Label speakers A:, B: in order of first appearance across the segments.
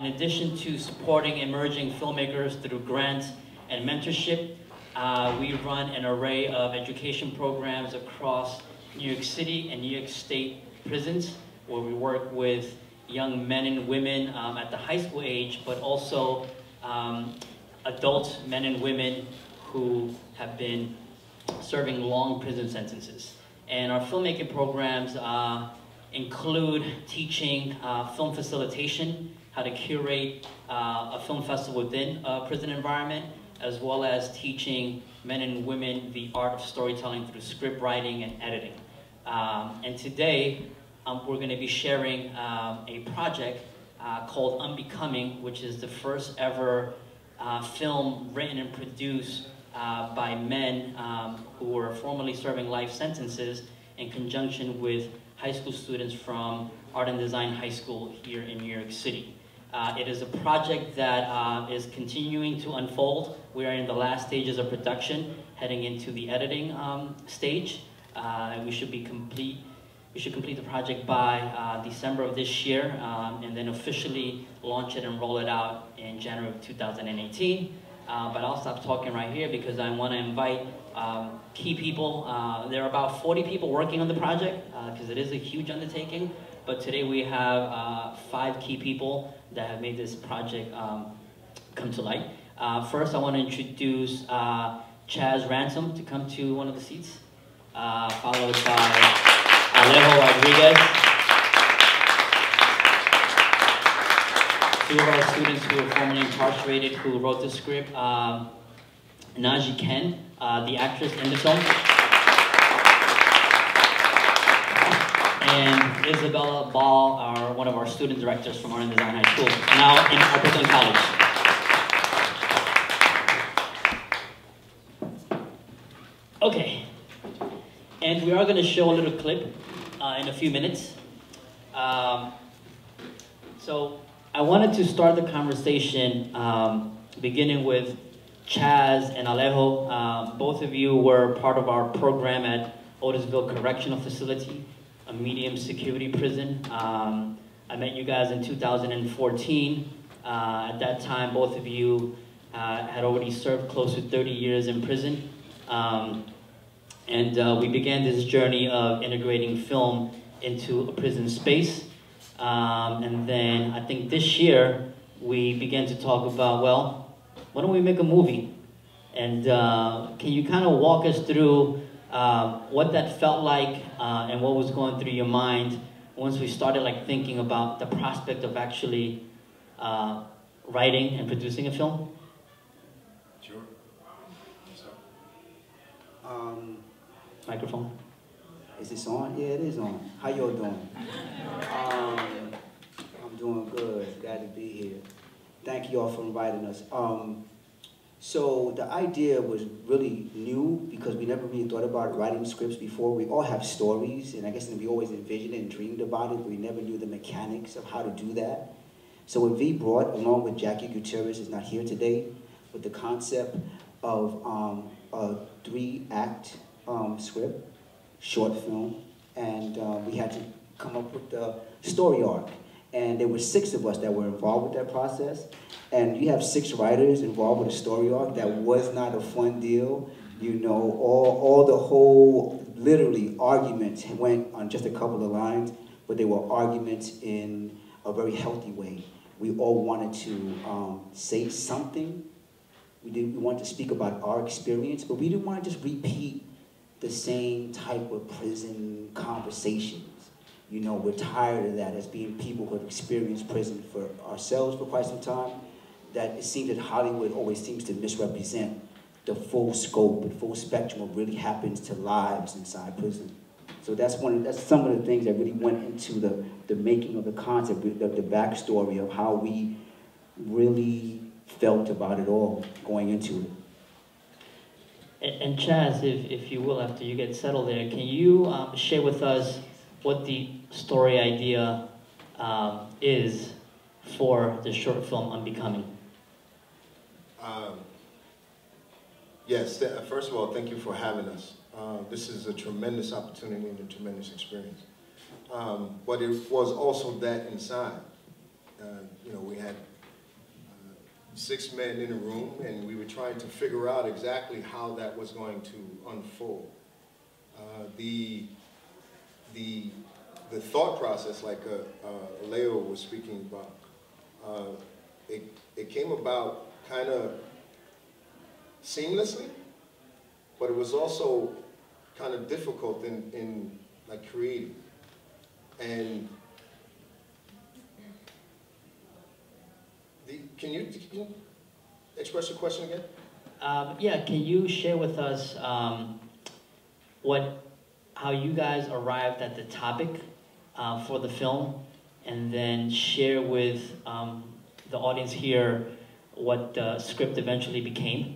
A: In addition to supporting emerging filmmakers through grants and mentorship, we run an array of education programs across New York City and New York State prisons, where we work with young men and women at the high school age, but also adult men and women who have been serving long prison sentences. And our filmmaking programs include teaching film facilitation, how to curate a film festival within a prison environment, as well as teaching men and women the art of storytelling through script writing and editing. And today, we're going to be sharing a project called Unbecoming, which is the first ever film written and produced by men who were formerly serving life sentences in conjunction with high school students from Art and Design High School here in New York City. It is a project that is continuing to unfold. We are in the last stages of production, heading into the editing stage. And we should complete the project by December of this year, and then officially launch it and roll it out in January of 2018. But I'll stop talking right here because I want to invite key people. There are about 40 people working on the project because it is a huge undertaking. But today we have 5 key people that have made this project come to light. First, I want to introduce Chaz Ransom to come to one of the seats, followed by Alejo Rodriguez. 2 of our students who were formerly incarcerated who wrote the script, Naji Ken, the actress in the film, and Isabella Ball, one of our student directors from Art and Design High School, now in Brooklyn College. Okay, and we are going to show a little clip in a few minutes. So I wanted to start the conversation beginning with Chaz and Alejo. Both of you were part of our program at Otisville Correctional Facility, a medium security prison. I met you guys in 2014. At that time, both of you had already served close to 30 years in prison. And we began this journey of integrating film into a prison space. And then I think this year, we began to talk about, well, why don't we make a movie? And can you kind of walk us through what that felt like and what was going through your mind once we started thinking about the prospect of actually writing and producing a film?
B: Sure.
A: Microphone.
C: Is this on? Yeah, it is on. How y'all doing? I'm doing good. Glad to be here. Thank you all for inviting us. So the idea was really new because we never really thought about writing scripts before. We all have stories, and I guess we always envisioned and dreamed about it, but we never knew the mechanics of how to do that. So what V brought, along with Jackie Gutierrez, is not here today, with the concept of a 3-act script, short film, and we had to come up with the story arc. And there were 6 of us that were involved with that process. And you have 6 writers involved with a story arc. That was not a fun deal. You know, all the whole, literally, arguments went on just a couple of lines, but they were arguments in a very healthy way. We all wanted to say something. We wanted to speak about our experience, but we didn't want to just repeat the same type of prison conversations. You know, we're tired of that as being people who have experienced prison for ourselves for quite some time, that it seems that Hollywood always seems to misrepresent the full scope and full spectrum of what really happens to lives inside prison. So that's some of the things that really went into the making of the concept, the backstory of how we really felt about it all going into it.
A: And Chaz, if you will, after you get settled there, can you share with us what the story idea is for the short film Unbecoming?
B: Yes, first of all, thank you for having us. This is a tremendous opportunity and a tremendous experience. But it was also that inside. You know, we had 6 men in a room, and we were trying to figure out exactly how that was going to unfold. The thought process, like Leo was speaking about, it came about kind of seamlessly, but it was also kind of difficult in like creating. And can you express your question again?
A: Yeah, can you share with us how you guys arrived at the topic for the film, and then share with the audience here what the script eventually became?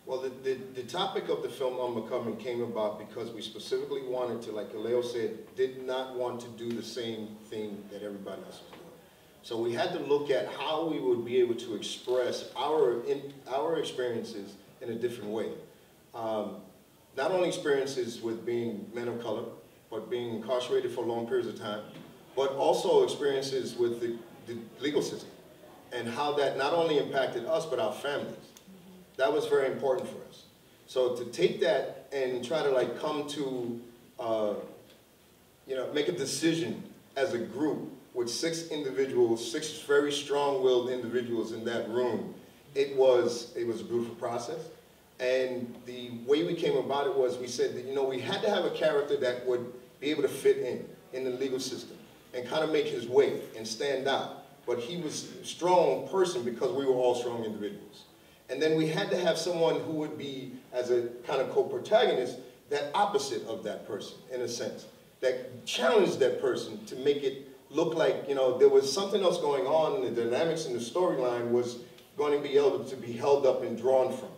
B: Well, the topic of the film Unbecoming came about because we specifically wanted to, like Leo said, did not want to do the same thing that everybody else was doing. So we had to look at how we would be able to express our experiences in a different way. Not only experiences with being men of color, but being incarcerated for long periods of time, but also experiences with the legal system, and how that not only impacted us, but our families. That was very important for us. So to take that and try to like come to, you know, make a decision as a group with 6 individuals, 6 very strong-willed individuals in that room, it was a beautiful process. And the way we came about it was we said that, you know, we had to have a character that would be able to fit in the legal system and kind of make his way and stand out. But he was a strong person because we were all strong individuals. And then we had to have someone who would be, as a kind of co-protagonist, that opposite of that person, in a sense, that challenged that person to make it look like, you know, there was something else going on, and the dynamics in the storyline was going to be able to be held up and drawn from,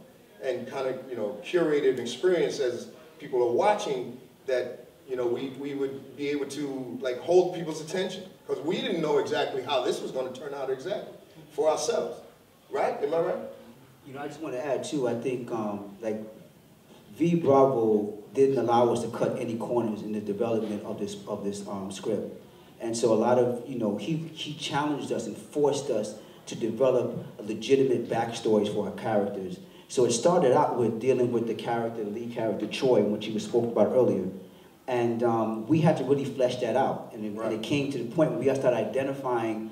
B: and kind of, you know, curated experience as people are watching, that, you know, we would be able to, like, hold people's attention, because we didn't know exactly how this was going to turn out exactly for ourselves. Right? Am I right?
C: You know, I just want to add too, I think like V Bravo didn't allow us to cut any corners in the development of this script. And so a lot of, you know, he challenged us and forced us to develop legitimate backstories for our characters. So it started out with dealing with the character, the lead character, Troy, which he was spoken about earlier. And we had to really flesh that out. And it came to the point where we started identifying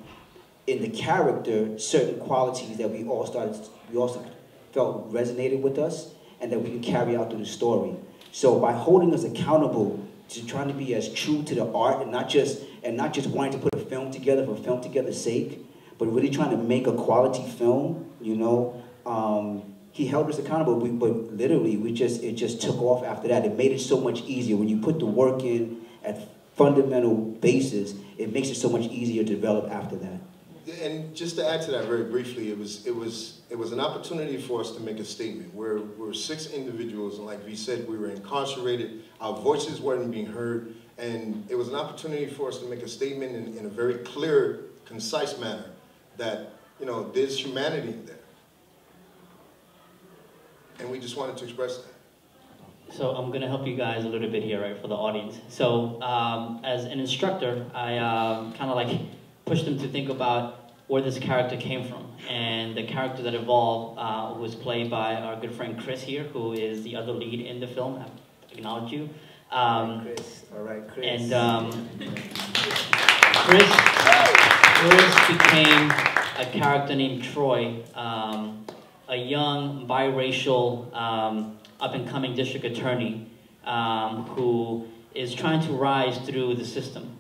C: in the character certain qualities that we also felt resonated with us and that we can carry out through the story. So by holding us accountable to trying to be as true to the art and not just wanting to put a film together for film together's sake, but really trying to make a quality film, you know, he held us accountable, but literally it just took off after that. It made it so much easier. When you put the work in at fundamental basis, it makes it so much easier to develop after that.
B: And just to add to that very briefly, it was an opportunity for us to make a statement. We're 6 individuals, and like we said, we were incarcerated. Our voices weren't being heard, and it was an opportunity for us to make a statement in a very clear, concise manner that, you know, there's humanity in there, and we just wanted to express that.
A: So I'm going to help you guys a little bit here, right, for the audience. So as an instructor, I kind of like pushed them to think about where this character came from. And the character that evolved was played by our good friend Chris here, who is the other lead in the film. I acknowledge you.
C: Chris. All right, Chris.
A: And Chris became a character named Troy, a young biracial up-and-coming district attorney who is trying to rise through the system.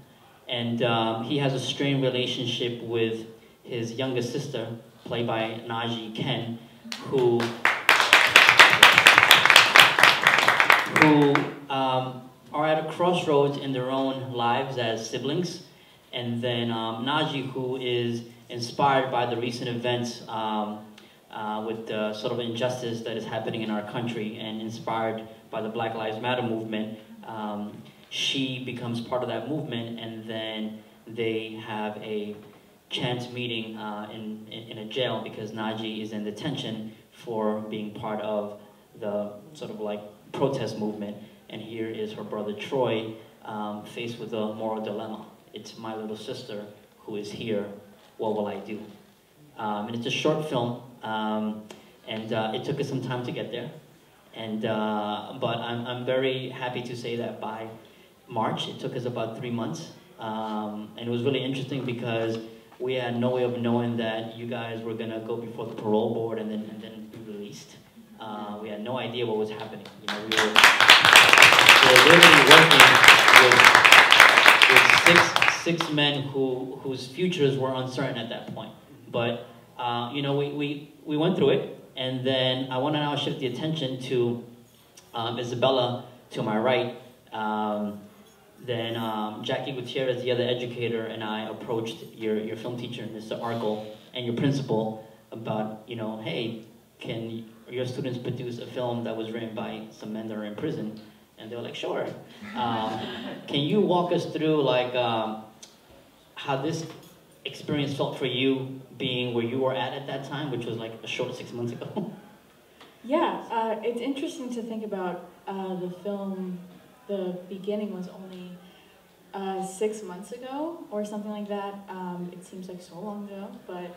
A: And he has a strained relationship with his younger sister, played by Najee Ken, who are at a crossroads in their own lives as siblings. And then Najee, who is inspired by the recent events with the sort of injustice that is happening in our country, and inspired by the Black Lives Matter movement, she becomes part of that movement, and then they have a chance meeting in a jail because Najee is in detention for being part of the sort of like protest movement. And here is her brother Troy faced with a moral dilemma. It's my little sister who is here what will I do? And it's a short film, and it took us some time to get there. And but I'm very happy to say that by March, it took us about 3 months, and it was really interesting because we had no way of knowing that you guys were gonna go before the parole board and then be released. We had no idea what was happening. You know, we were literally working with six men whose futures were uncertain at that point. But you know, we went through it, and then I want to now shift the attention to Isabella to my right. Then Jackie Gutierrez, the other educator, and I approached your film teacher, Mr. Arkle, and your principal about, you know, hey, can your students produce a film that was written by some men that are in prison? And they were like, sure. Can you walk us through like how this experience felt for you, being where you were at that time, which was like a short 6 months ago?
D: Yeah, it's interesting to think about the film. The beginning was only 6 months ago or something like that. It seems like so long ago, but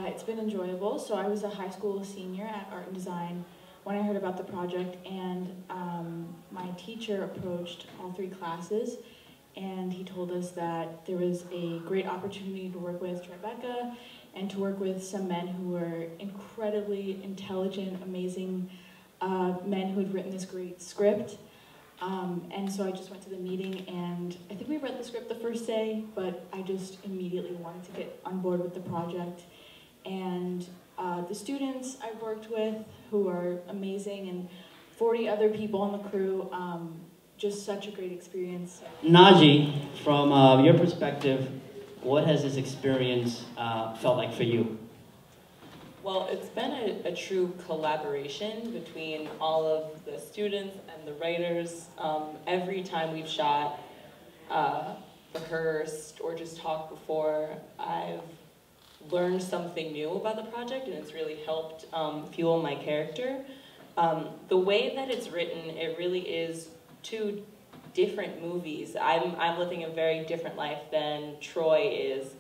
D: it's been enjoyable. So I was a high school senior at Art and Design when I heard about the project, and my teacher approached all 3 classes, and he told us that there was a great opportunity to work with Tribeca and to work with some men who were incredibly intelligent, amazing men who had written this great script. And so I just went to the meeting, and I think we read the script the first day, but I just immediately wanted to get on board with the project. And the students I worked with, who are amazing, and 40 other people on the crew, just such a great experience.
A: Naji, from your perspective, what has this experience felt like for you?
E: Well, it's been a true collaboration between all of the students and the writers. Every time we've shot, rehearsed, or just talked before, I've learned something new about the project, and it's really helped fuel my character. The way that it's written, it really is 2 different movies. I'm living a very different life than Troy is.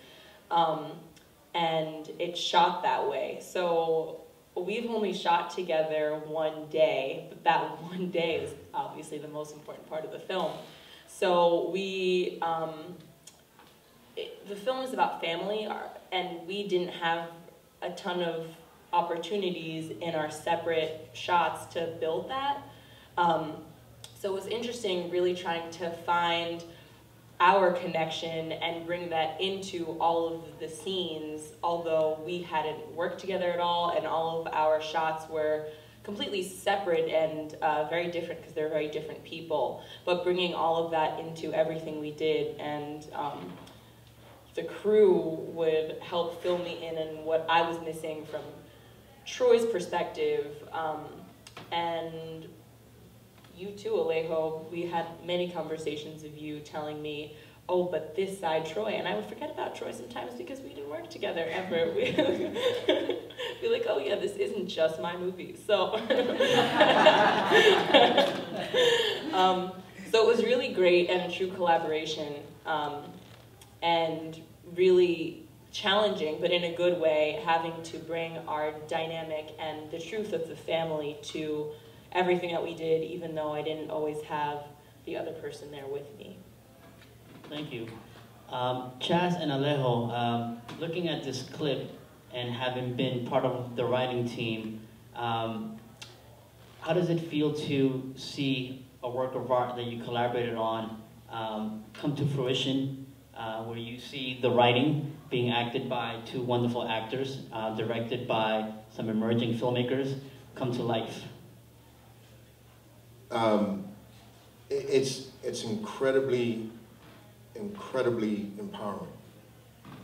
E: And it's shot that way. So we've only shot together 1 day, but that 1 day is obviously the most important part of the film. So the film is about family, and we didn't have a ton of opportunities in our separate shots to build that. So it was interesting really trying to find our connection and bring that into all of the scenes, although we hadn't worked together at all, and all of our shots were completely separate and very different because they're very different people, but bringing all of that into everything we did. And the crew would help fill me in on what I was missing from Troy's perspective. And you too, Alejo, we had many conversations of you telling me, oh, but this side, Troy, and I would forget about Troy sometimes because we didn't work together ever. We'd be like, oh yeah, this isn't just my movie. So, so it was really great and a true collaboration, and really challenging, but in a good way, having to bring our dynamic and the truth of the family to everything that we did, even though I didn't always have the other person there with me.
A: Thank you. Chaz and Alejo, looking at this clip and having been part of the writing team, how does it feel to see a work of art that you collaborated on come to fruition, where you see the writing being acted by 2 wonderful actors, directed by some emerging filmmakers, come to life?
B: It's incredibly empowering.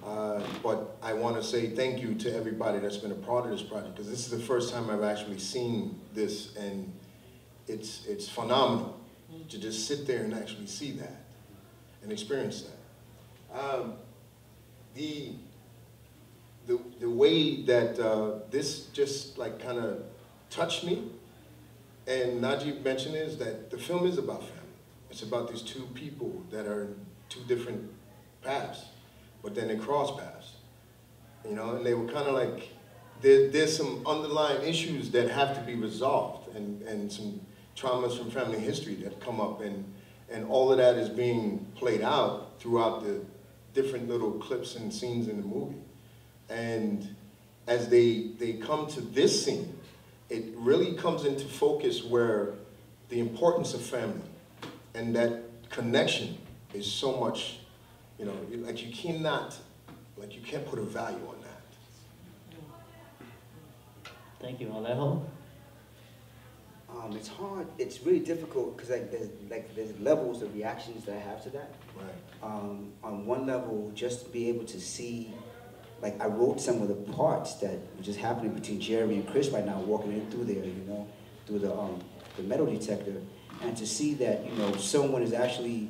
B: But I want to say thank you to everybody that's been a part of this project, because this is the first time I've actually seen this, and it's phenomenal to just sit there and actually see that and experience that. The way that this just like kind of touched me, and Najib mentioned, is that the film is about family. It's about these 2 people that are in 2 different paths, but then they cross paths. you know, and they were kind of like, there's some underlying issues that have to be resolved, and some traumas from family history that come up, and all of that is being played out throughout the different little clips and scenes in the movie. And as they come to this scene, it really comes into focus where the importance of family and that connection is so much, you know, like you can't put a value on that.
A: Thank you, Alejo.
C: It's hard. It's really difficult because there's levels of reactions that I have to that.
B: Right.
C: On one level, just to be able to see, like I wrote some of the parts that were just happening between Jerry and Chris right now, walking in through there, you know, through the metal detector, and to see that, you know, someone is actually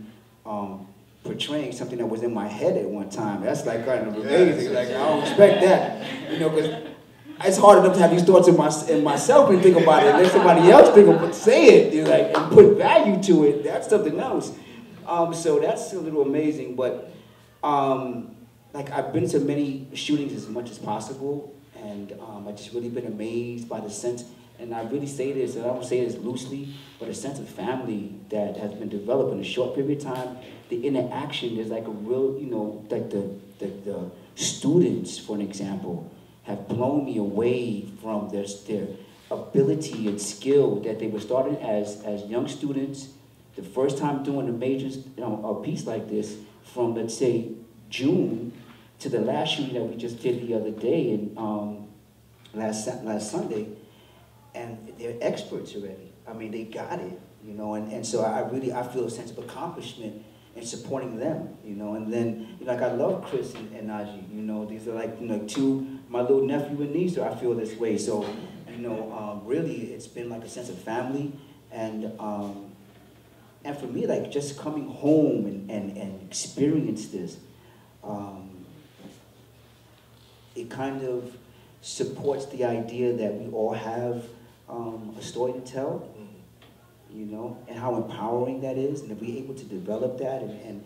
C: portraying something that was in my head at one time. That's like kind of amazing. Like I don't expect that, you know, because it's hard enough to have these thoughts in myself and think about it. And let somebody else think about say it, you know, like, and put value to it. That's something else. So that's a little amazing. But like I've been to many shootings as much as possible, and I've just really been amazed by the sense. And I really say this, and I don't say this loosely, but a sense of family that has been developed in a short period of time. The interaction is like a real, you know, like the students, for an example, have blown me away from their ability and skill that they were starting as young students. The first time doing a major, you know, a piece like this, from let's say June to the last shooting that we just did the other day, and last Sunday, and they're experts already. I mean, they got it, you know, and so I feel a sense of accomplishment in supporting them, you know. And then, you know, like I love Chris and Najee, you know, these are like, you know, my little nephew and niece, so I feel this way. So, you know, really, it's been like a sense of family, and for me, like just coming home and experience this, it kind of supports the idea that we all have a story to tell, you know, and how empowering that is. And if we're able to develop that and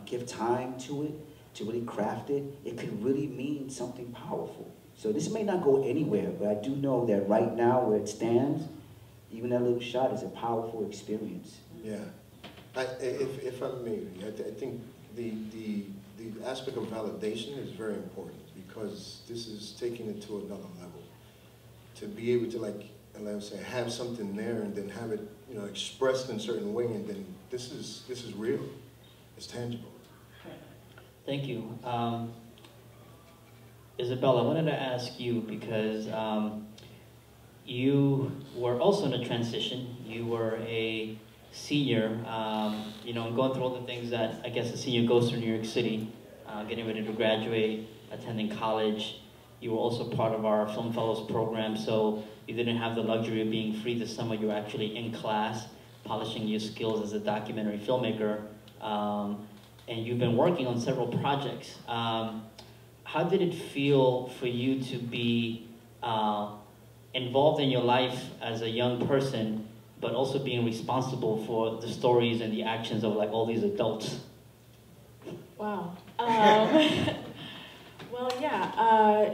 C: give time to it, to really craft it, it could really mean something powerful. So this may not go anywhere, but I do know that right now where it stands, even that little shot is a powerful experience.
B: Yeah. If I may, I think the aspect of validation is very important, because this is taking it to another level. To be able to, like I would say, have something there and then have it, you know, expressed in a certain way, and then this is real. It's tangible.
A: Thank you. Isabella, I wanted to ask you, because you were also in a transition. You were a senior, you know, and going through all the things that I guess a senior goes through in New York City, getting ready to graduate, attending college. You were also part of our Film Fellows program, so you didn't have the luxury of being free this summer. You were actually in class, polishing your skills as a documentary filmmaker, and you've been working on several projects. How did it feel for you to be involved in your life as a young person, but also being responsible for the stories and the actions of like all these adults?
D: Wow. Well, yeah,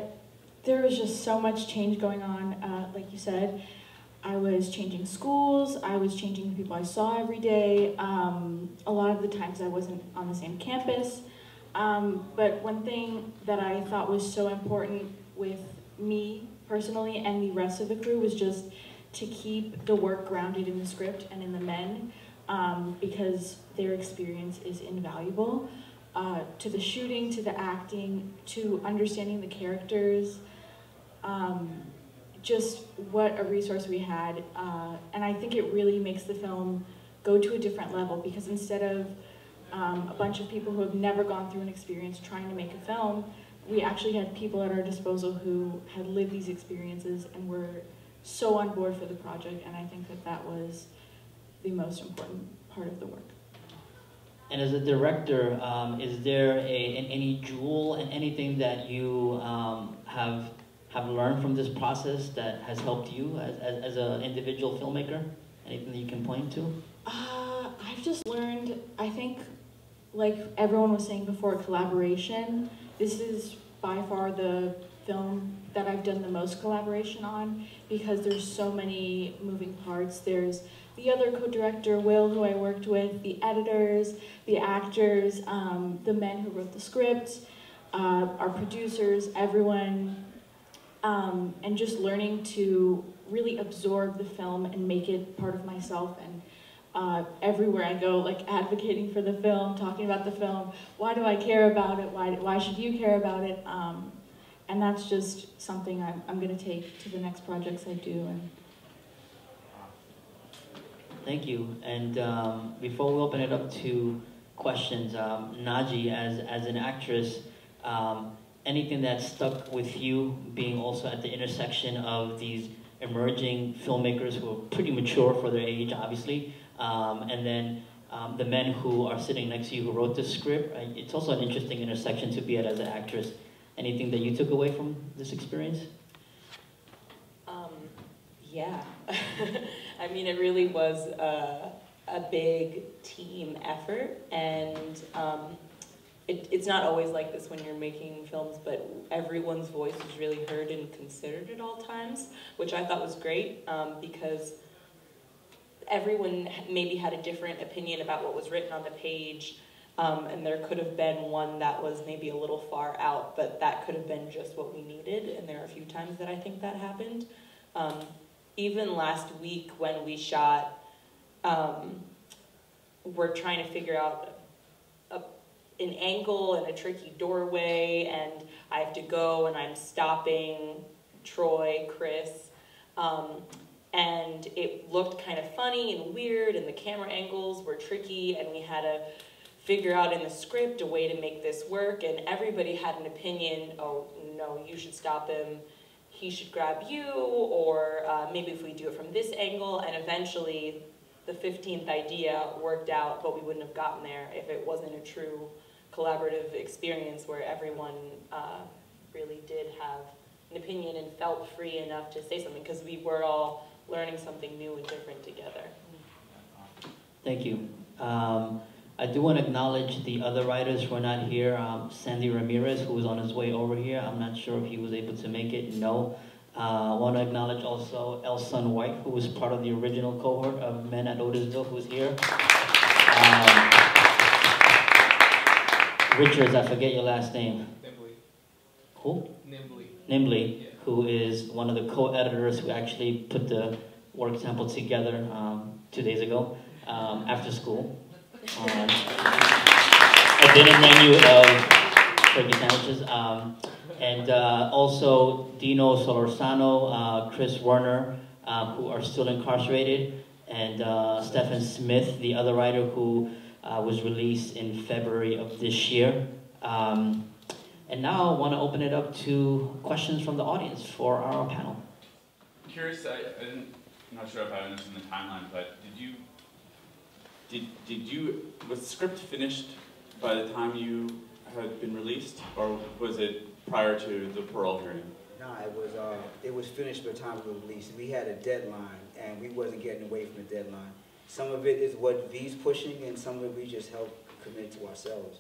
D: there was just so much change going on. Like you said, I was changing schools, I was changing the people I saw every day. A lot of the times I wasn't on the same campus. But one thing that I thought was so important with me personally and the rest of the crew was just to keep the work grounded in the script and in the men, because their experience is invaluable. To the shooting, to the acting, to understanding the characters, just what a resource we had. And I think it really makes the film go to a different level, because instead of a bunch of people who have never gone through an experience trying to make a film, we actually had people at our disposal who had lived these experiences and were so on board for the project, and I think that that was the most important part of the work.
A: And as a director, is there any jewel and anything that you have learned from this process that has helped you as an individual filmmaker? Anything that you can point to?
D: I've just learned, I think, like everyone was saying before, collaboration. This is by far the film that I've done the most collaboration on, because there's so many moving parts. There's the other co-director, Will, who I worked with, the editors, the actors, the men who wrote the script, our producers, everyone, and just learning to really absorb the film and make it part of myself. And everywhere I go, like advocating for the film, talking about the film, why do I care about it, why should you care about it? And that's just something I'm going to take to the next projects I do. And
A: Thank you. And before we open it up to questions, Naji, as an actress, anything that stuck with you, being also at the intersection of these emerging filmmakers who are pretty mature for their age, obviously, and then the men who are sitting next to you who wrote the script. It's also an interesting intersection to be at as an actress. Anything that you took away from this experience?
E: Yeah. I mean, it really was a big team effort, and it's not always like this when you're making films, but everyone's voice is really heard and considered at all times, which I thought was great, because everyone maybe had a different opinion about what was written on the page, and there could have been one that was maybe a little far out, but that could have been just what we needed, and there are a few times that I think that happened. Even last week when we shot, we're trying to figure out an angle and a tricky doorway, and I have to go and I'm stopping Troy, Chris, and it looked kind of funny and weird, and the camera angles were tricky, and we had to figure out in the script a way to make this work, and everybody had an opinion. Oh, no, you should stop him. He should grab you, or maybe if we do it from this angle, and eventually the 15th idea worked out, but we wouldn't have gotten there if it wasn't a true collaborative experience where everyone really did have an opinion and felt free enough to say something, because we were all learning something new and different together.
A: Thank you. I do want to acknowledge the other writers who are not here. Sandy Ramirez, who was on his way over here. I'm not sure if he was able to make it. No. I want to acknowledge also Elson White, who was part of the original cohort of Men at Otisville, who's here. Richards, I forget your last name.
F: Nimbly.
A: Who?
F: Nimbly.
A: Nimbly,
F: Yeah.
A: who is one of the co-editors who actually put the work sample together 2 days ago after school. A dinner menu of turkey sandwiches. And also Dino Solorzano, Chris Werner, who are still incarcerated, and Stephen Smith, the other writer who was released in February of this year. And now I want to open it up to questions from the audience for our panel.
G: Curious, I'm not sure if I understand the timeline, but was the script finished by the time you had been released, or was it prior to the parole hearing?
C: No, it was finished by the time we were released. We had a deadline, and we wasn't getting away from the deadline. Some of it is what V's pushing, and some of it we just helped commit to ourselves.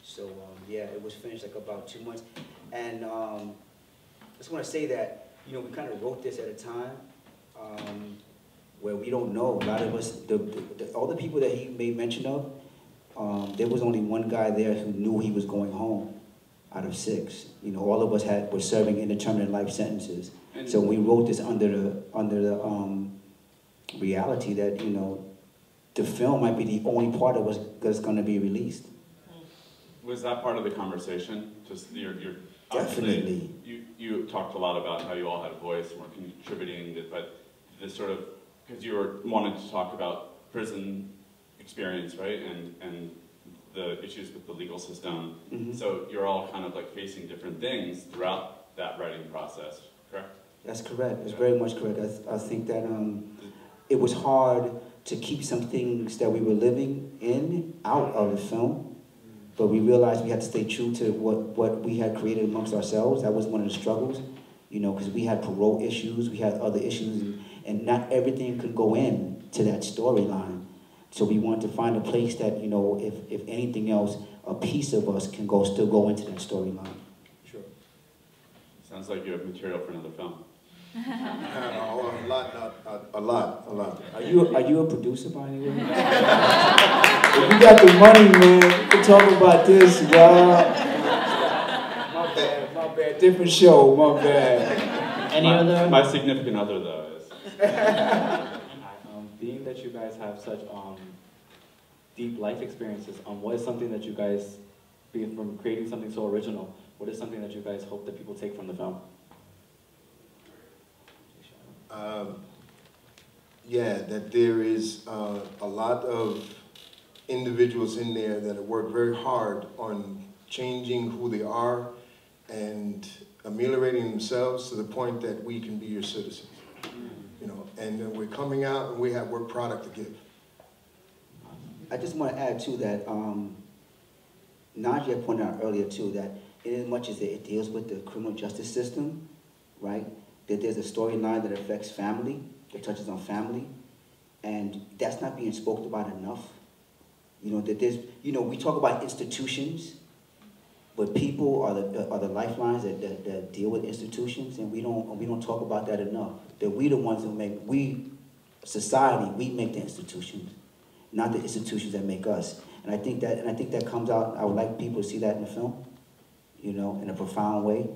C: So yeah, it was finished like about 2 months. And I just want to say that, you know, we kind of wrote this at a time where we don't know. A lot of us, all the people that he made mention of, there was only one guy there who knew he was going home out of 6. You know, all of us were serving indeterminate life sentences. And so we wrote this under the reality that, you know, the film might be the only part of us that's going to be released.
G: Was that part of the conversation? Just your
C: definitely.
G: You talked a lot about how you all had a voice and were contributing, but this sort of, because you wanted to talk about prison experience, right, and the issues with the legal system. Mm-hmm. So you're all kind of like facing different things throughout that writing process, correct? That's
C: correct. It's very much correct. I think that it was hard to keep some things that we were living in out of the film, but we realized we had to stay true to what we had created amongst ourselves. That was one of the struggles, you know, because we had parole issues, we had other issues, and not everything could go in to that storyline. So we wanted to find a place that, you know, if anything else, a piece of us can still go into that storyline.
B: Sure.
G: Sounds like you have material for another film.
B: A lot.
C: Are you a producer by any way? If you got the money, man, you can talk about this, bro. My bad. Different show, my bad.
A: Any other?
G: My significant other, though, is...
F: Being that you guys have such deep life experiences, what is something that you guys, being from creating something so original, what is something that you guys hope that people take from the film?
B: Yeah, that there is a lot of individuals in there that have worked very hard on changing who they are and ameliorating themselves to the point that we can be your citizens. You know, and we're coming out and we have work product to give.
C: I just want to add to that, Nadia pointed out earlier too, that in as much as it deals with the criminal justice system, right, that there's a storyline that affects family, that touches on family, and that's not being spoken about enough. You know, that there's, you know, we talk about institutions, but people are the lifelines that deal with institutions, and we don't talk about that enough. That we the ones that society, we make the institutions, not the institutions that make us. And I think that comes out. I would like people to see that in the film, you know, in a profound way,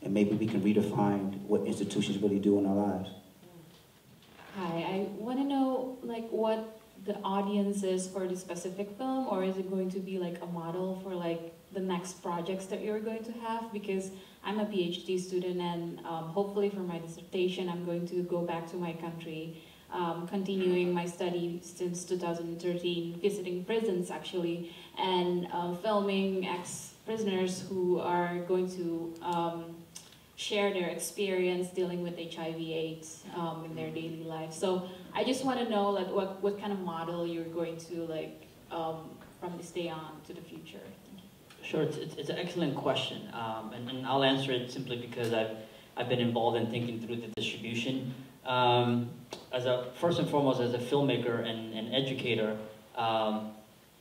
C: and maybe we can redefine what institutions really do in our lives.
D: Hi, I want to know like what the audience is for the specific film, or is it going to be like a model for like the next projects that you're going to have? Because I'm a PhD student, and hopefully for my dissertation I'm going to go back to my country, continuing my study since 2013, visiting prisons actually, and filming ex-prisoners who are going to share their experience dealing with HIV/AIDS in their daily life. So I just want to know like what kind of model you're going to like from this day on to the future.
A: Sure, it's an excellent question, and I'll answer it simply because I've been involved in thinking through the distribution. First and foremost, as a filmmaker and educator, I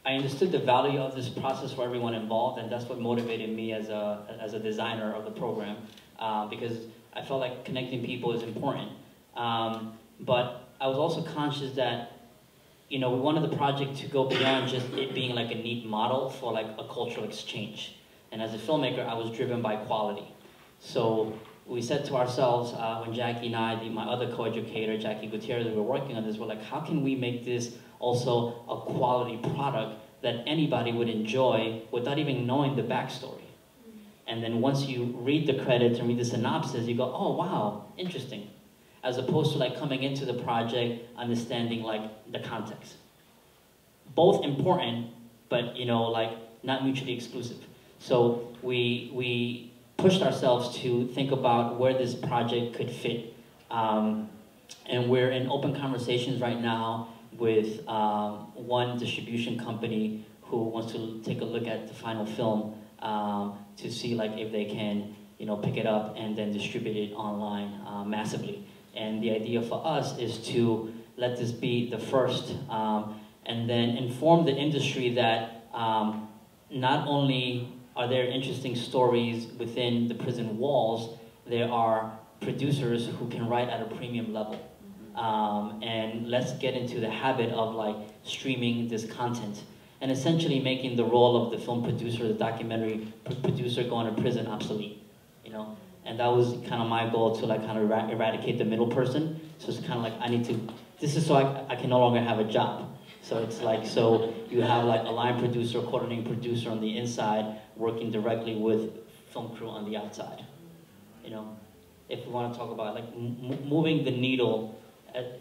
A: understood the value of this process for everyone involved, and that's what motivated me as a designer of the program, because I felt like connecting people is important. But I was also conscious that, you know, we wanted the project to go beyond just it being like a neat model for like a cultural exchange. And as a filmmaker, I was driven by quality. So we said to ourselves, when Jackie and I, my other co-educator, Jackie Gutierrez, we were working on this, we're like, how can we make this also a quality product that anybody would enjoy without even knowing the backstory? And then once you read the credits and read the synopsis, you go, oh wow, interesting. As opposed to like coming into the project, understanding like the context. Both important, but you know, like not mutually exclusive. So we pushed ourselves to think about where this project could fit. And we're in open conversations right now with one distribution company who wants to take a look at the final film to see like if they can, you know, pick it up and then distribute it online massively. And the idea for us is to let this be the first and then inform the industry that not only are there interesting stories within the prison walls, there are producers who can write at a premium level. And let's get into the habit of like streaming this content and essentially making the role of the film producer, the documentary producer going to prison obsolete, you know? And that was kind of my goal, to like kind of eradicate the middle person. So it's kind of like, this is so I can no longer have a job. So it's like, so you have like a line producer, coordinating producer on the inside, working directly with film crew on the outside. You know, if we want to talk about like moving the needle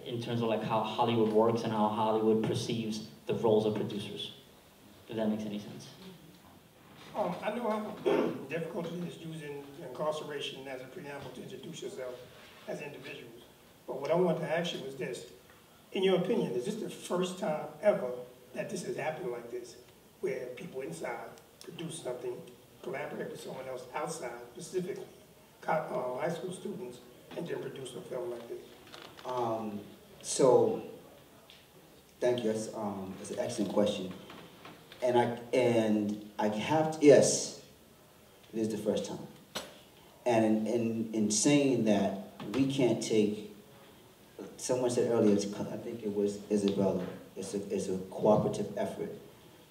A: in terms of like how Hollywood works and how Hollywood perceives the roles of producers. If that makes any sense.
H: I know how difficult it is using incarceration as a preamble to introduce yourself as individuals. But what I want to ask you is this. In your opinion, is this the first time ever that this has happened like this, where people inside produce something, collaborate with someone else outside, specifically high school students, and then produce a film like this?
C: So, thank you. That's an excellent question. And I have to, yes, it is the first time. And in saying that, we can't take, someone said earlier, I think it was Isabella, it's a cooperative effort,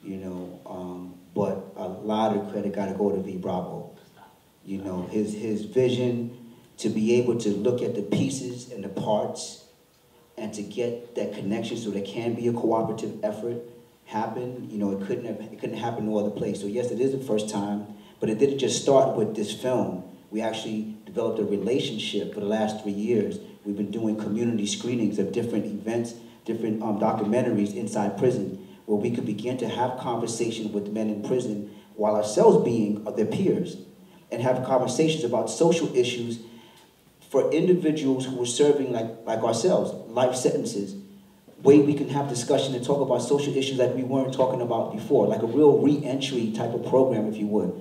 C: you know, but a lot of credit got to go to V. Bravo. You know, his vision to be able to look at the pieces and the parts and to get that connection so there can be a cooperative effort happen. You know, it couldn't happen no other place. So yes, it is the first time, but it didn't just start with this film. We actually developed a relationship for the last 3 years. We've been doing community screenings of different events, different documentaries inside prison, where we could begin to have conversations with men in prison while ourselves being their peers, and have conversations about social issues for individuals who are serving like ourselves, life sentences, way we can have discussion and talk about social issues that we weren't talking about before, like a real re-entry type of program, if you would.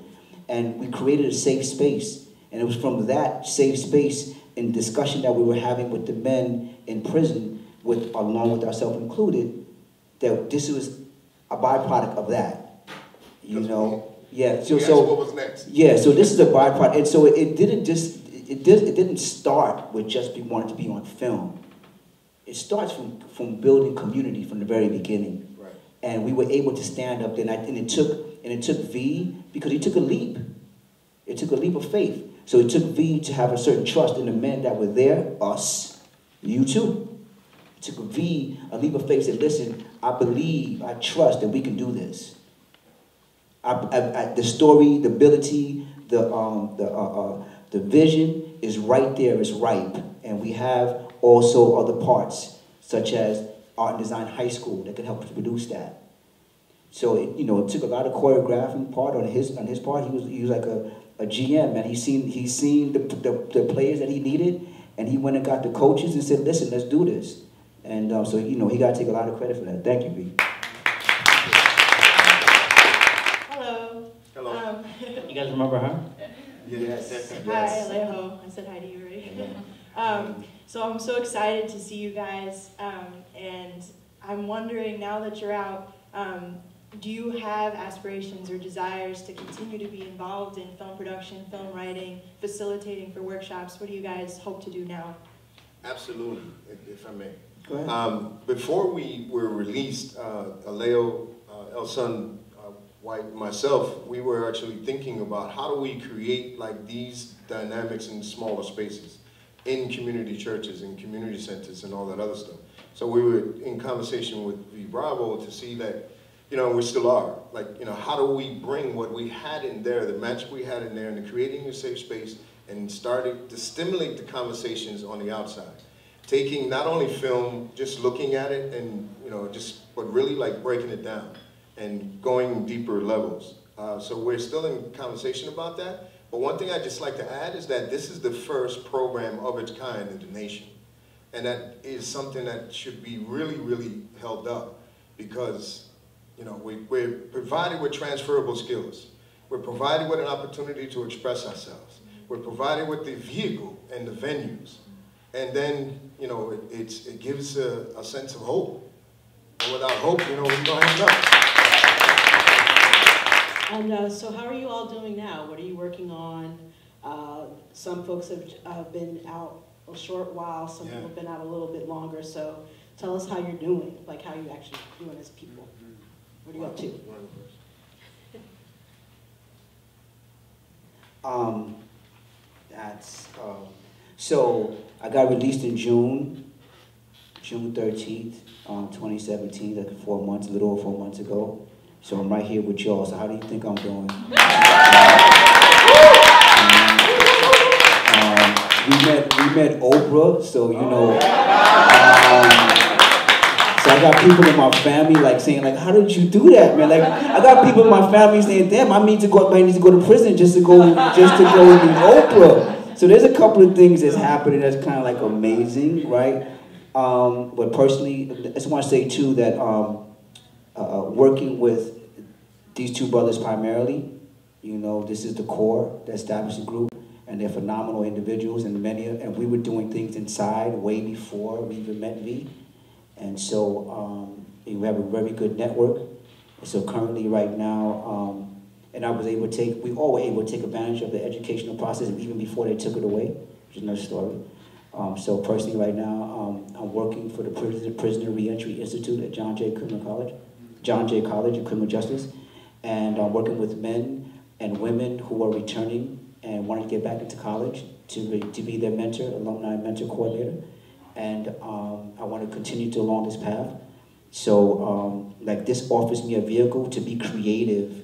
C: And we created a safe space, and it was from that safe space and discussion that we were having with the men in prison, along with ourselves included, that this was a byproduct of that, you know? Yeah, so
B: what was next?
C: Yeah, so this is a byproduct, and so it didn't start with just wanting to be on film. It starts from building community from the very beginning,
B: right.
C: And we were able to stand up there, and it took V, because he took a leap. It took a leap of faith. So it took V to have a certain trust in the men that were there, us, you too. It took V a leap of faith, said, listen, I believe, I trust that we can do this. The story, the ability, the vision is right there, is ripe. And we have also other parts, such as Art and Design High School, that can help to produce that. So it took a lot of choreographing part on his part. He was like a GM, and he's seen the players that he needed, and he went and got the coaches and said, listen, let's do this. And so he got to take a lot of credit for that. Thank you, V.
A: Hello. You guys remember her?
B: Yes.
I: Hi, Alejo. I said hi to you already. So I'm so excited to see you guys, and I'm wondering, now that you're out, do you have aspirations or desires to continue to be involved in film production, film writing, facilitating for workshops? What do you guys hope to do now?
B: Absolutely, if I may.
C: Go ahead.
B: Before we were released, Alejo, Elson, White, myself, we were actually thinking about how do we create like these dynamics in smaller spaces, in community churches, in community centers, and all that other stuff. So we were in conversation with V. Bravo to see that, we still are. Like, how do we bring what we had in there, the magic we had in there, and creating a safe space, and starting to stimulate the conversations on the outside. Taking not only film, just looking at it, and but really like breaking it down and going deeper levels. So we're still in conversation about that. But one thing I'd just like to add is that this is the first program of its kind in the nation. And that is something that should be really, really held up, because we're provided with transferable skills. We're provided with an opportunity to express ourselves. We're provided with the vehicle and the venues. And then, it gives a sense of hope. And without hope, we don't have nothing.
J: And so how are you all doing now? What are you working on? Some folks have been out a short while, some people have been out a little bit longer, so tell us how you're doing, like how you actually doing as people. What are you up to?
C: So I got released in June 13th, 2017, like a little over 4 months ago. So I'm right here with y'all. So how do you think I'm doing? We met Oprah, so so I got people in my family like saying like, how did you do that, man? Like I got people in my family saying, damn, I need to go to prison just to go meet Oprah. So there's a couple of things that's happening that's kind of like amazing, right? But personally, I just want to say too that working with these two brothers primarily, this is the core, the establishing group, and they're phenomenal individuals, and we were doing things inside way before we even met V. And so we have a very good network. So currently right now, and I was able to take, we all were able to take advantage of the educational process even before they took it away, which is another story. So personally right now, I'm working for the Prisoner Reentry Institute at John Jay College of Criminal Justice, and I'm working with men and women who are returning and want to get back into college to be their mentor, alumni mentor coordinator, and I want to continue to along this path. So like this offers me a vehicle to be creative,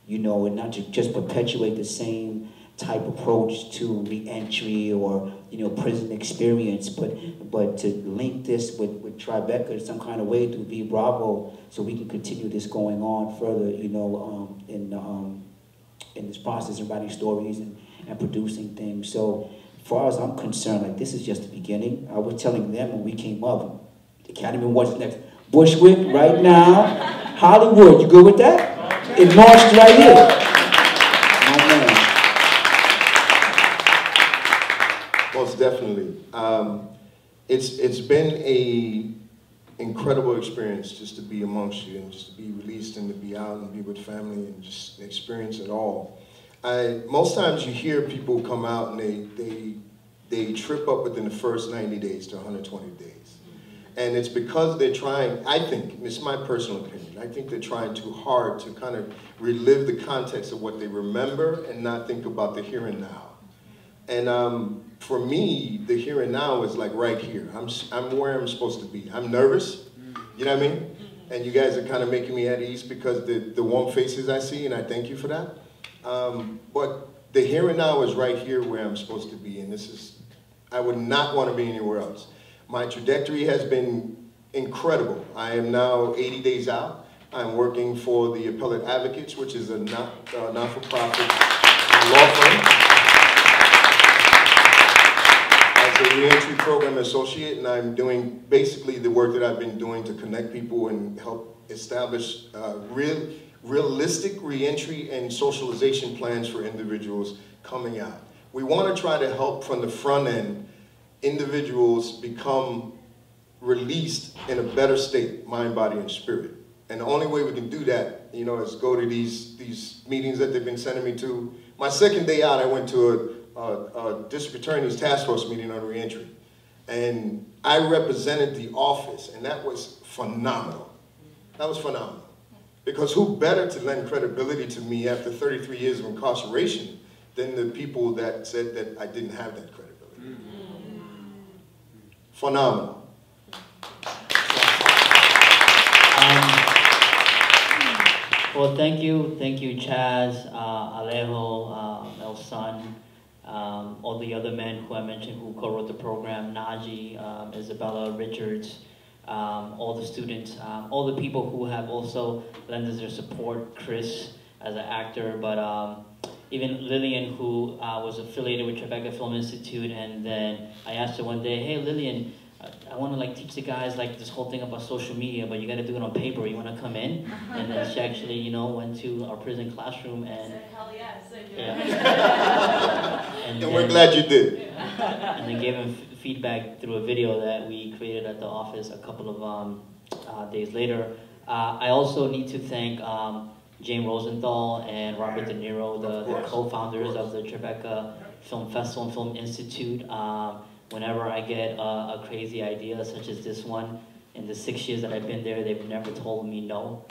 C: you know, and not to just perpetuate the same type approach to reentry or, you know, prison experience, but to link this with Tribeca in some kind of way through V Bravo, so we can continue this going on further, you know, in this process of writing stories and producing things. So, as far as I'm concerned, like this is just the beginning. I was telling them when we came up, the Academy Awards next, Bushwick right now, Hollywood. You good with that? It launched right here.
B: Most definitely. It's been a incredible experience just to be amongst you and just to be released and to be out and be with family and just experience it all. Most times you hear people come out and they trip up within the first 90 days to 120 days. And it's because they're trying, I think, it's my personal opinion, I think they're trying too hard to kind of relive the context of what they remember and not think about the here and now. And for me, the here and now is like right here. I'm where I'm supposed to be. I'm nervous, you know what I mean? And you guys are kind of making me at ease because the warm faces I see, and I thank you for that. But the here and now is right here where I'm supposed to be, and this is, I would not want to be anywhere else. My trajectory has been incredible. I am now 80 days out. I'm working for the Appellate Advocates, which is a not-for-profit law firm, as a reentry program associate, and I'm doing basically the work that I've been doing to connect people and help establish realistic reentry and socialization plans for individuals coming out. We want to try to help from the front end individuals become released in a better state, mind, body, and spirit. And the only way we can do that, you know, is go to these meetings that they've been sending me to. My second day out, I went to a district attorney's task force meeting on reentry. And I represented the office, and that was phenomenal. That was phenomenal. Because who better to lend credibility to me after 33 years of incarceration than the people that said that I didn't have that credibility. Phenomenal.
A: Well, thank you, Chaz, Alejo, El Sun, all the other men who I mentioned who co-wrote the program, Naji, Isabella, Richards, all the students, all the people who have also lent their support, Chris as an actor, but even Lillian, who was affiliated with Tribeca Film Institute, and then I asked her one day, hey Lillian, I want to like teach the guys like this whole thing about social media, but you got to do it on paper. You want to come in? And then she actually, you know, went to our prison classroom and.
I: Hell yes, I do.
A: Yeah. and
B: we're glad you did.
A: And then gave him feedback through a video that we created at the office a couple of days later. I also need to thank Jane Rosenthal and Robert De Niro, the co-founders of the Tribeca Film Festival and Film Institute. Whenever I get a crazy idea such as this one, in the 6 years that I've been there, they've never told me no.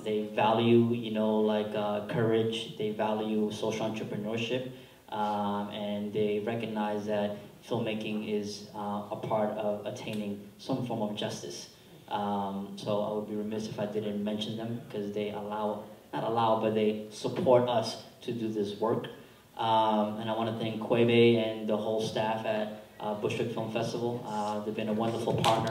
A: They value, you know, like courage. They value social entrepreneurship, and they recognize that filmmaking is a part of attaining some form of justice. So I would be remiss if I didn't mention them because they but they support us to do this work. And I want to thank Quebe and the whole staff at Bushwick Film Festival. They've been a wonderful partner.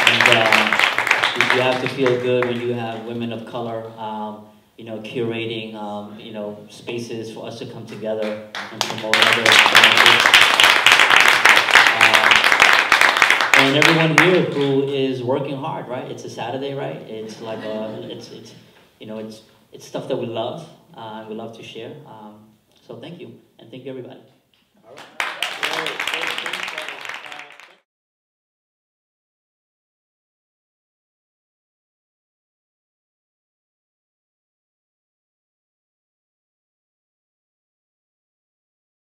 A: And you have to feel good when you have women of color, you know, curating, you know, spaces for us to come together and promote other experiences. And everyone here who is working hard, right? It's a Saturday, right? It's like you know, it's stuff that we love to share. So thank you, and thank you everybody.
C: All right.